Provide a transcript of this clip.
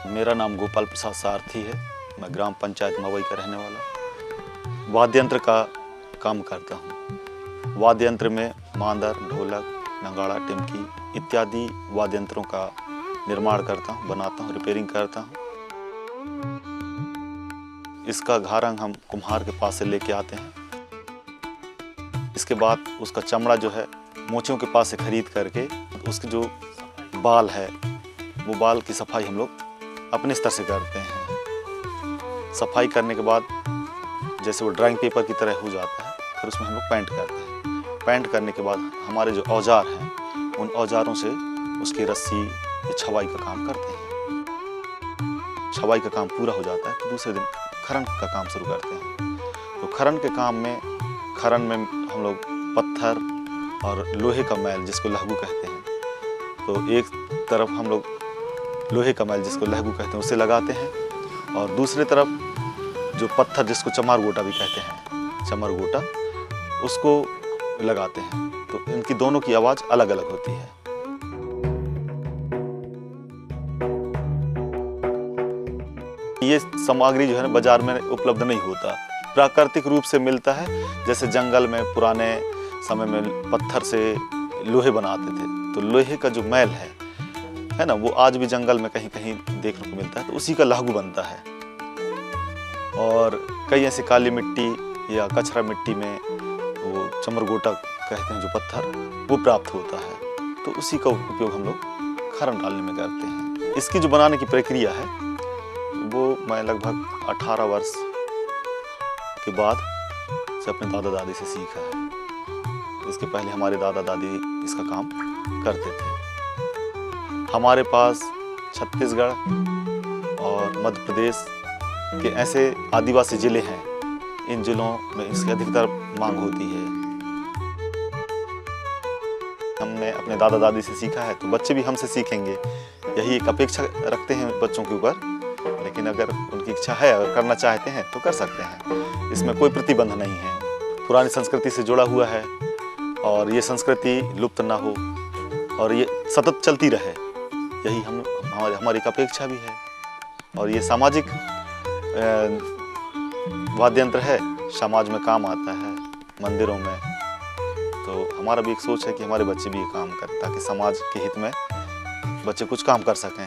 मेरा नाम गोपाल प्रसाद सारथी है। मैं ग्राम पंचायत मवई का रहने वाला वाद्य यंत्र का काम करता हूँ। वाद्य यंत्र में मांदर, ढोलक, नगाड़ा, टिमकी इत्यादि वाद्य यंत्रों का निर्माण करता हूँ, बनाता हूँ, रिपेयरिंग करता हूँ। इसका घारंग हम कुम्हार के पास से लेके आते हैं। इसके बाद उसका चमड़ा जो है मोचियों के पास से खरीद करके उसके जो बाल है वो बाल की सफाई हम लोग अपने स्तर से करते हैं। सफाई करने के बाद जैसे वो ड्राइंग पेपर की तरह हो जाता है, फिर उसमें हम लोग पेंट करते हैं। पेंट करने के बाद हमारे जो औजार हैं उन औजारों से उसकी रस्सी या छवाई का काम करते हैं। छवाई का काम पूरा हो जाता है तो दूसरे दिन खरन का काम शुरू करते हैं। तो खरन के काम में हम लोग पत्थर और लोहे का मैल जिसको लहगू कहते हैं, तो एक तरफ हम लोग लोहे का मैल जिसको लहगू कहते हैं उसे लगाते हैं और दूसरी तरफ जो पत्थर जिसको चमार गोटा भी कहते हैं, चमार गोटा, उसको लगाते हैं। तो इनकी दोनों की आवाज़ अलग अलग होती है। ये सामग्री जो है ना बाजार में उपलब्ध नहीं होता, प्राकृतिक रूप से मिलता है। जैसे जंगल में पुराने समय में पत्थर से लोहे बनाते थे, तो लोहे का जो मैल है ना, वो आज भी जंगल में कहीं कहीं देखने को मिलता है, तो उसी का लहगू बनता है। और कई ऐसी काली मिट्टी या कचरा मिट्टी में वो चमरगोटा कहते हैं जो पत्थर, वो प्राप्त होता है, तो उसी का उपयोग हम लोग खरन डालने में करते हैं। इसकी जो बनाने की प्रक्रिया है वो मैं लगभग 18 वर्ष के बाद से अपने दादा दादी से सीखा है। इसके पहले हमारे दादा दादी इसका काम करते थे। हमारे पास छत्तीसगढ़ और मध्य प्रदेश के ऐसे आदिवासी जिले हैं, इन जिलों में इसकी अधिकतर मांग होती है। हमने अपने दादा दादी से सीखा है तो बच्चे भी हमसे सीखेंगे, यही एक अपेक्षा रखते हैं बच्चों के ऊपर। लेकिन अगर उनकी इच्छा है, अगर करना चाहते हैं तो कर सकते हैं, इसमें कोई प्रतिबंध नहीं है। पुरानी संस्कृति से जुड़ा हुआ है और ये संस्कृति लुप्त ना हो और ये सतत चलती रहे, यही हमारी एक अपेक्षा भी है। और ये सामाजिक वाद्य यंत्र है, समाज में काम आता है, मंदिरों में। तो हमारा भी एक सोच है कि हमारे बच्चे भी ये काम करें ताकि समाज के हित में बच्चे कुछ काम कर सकें।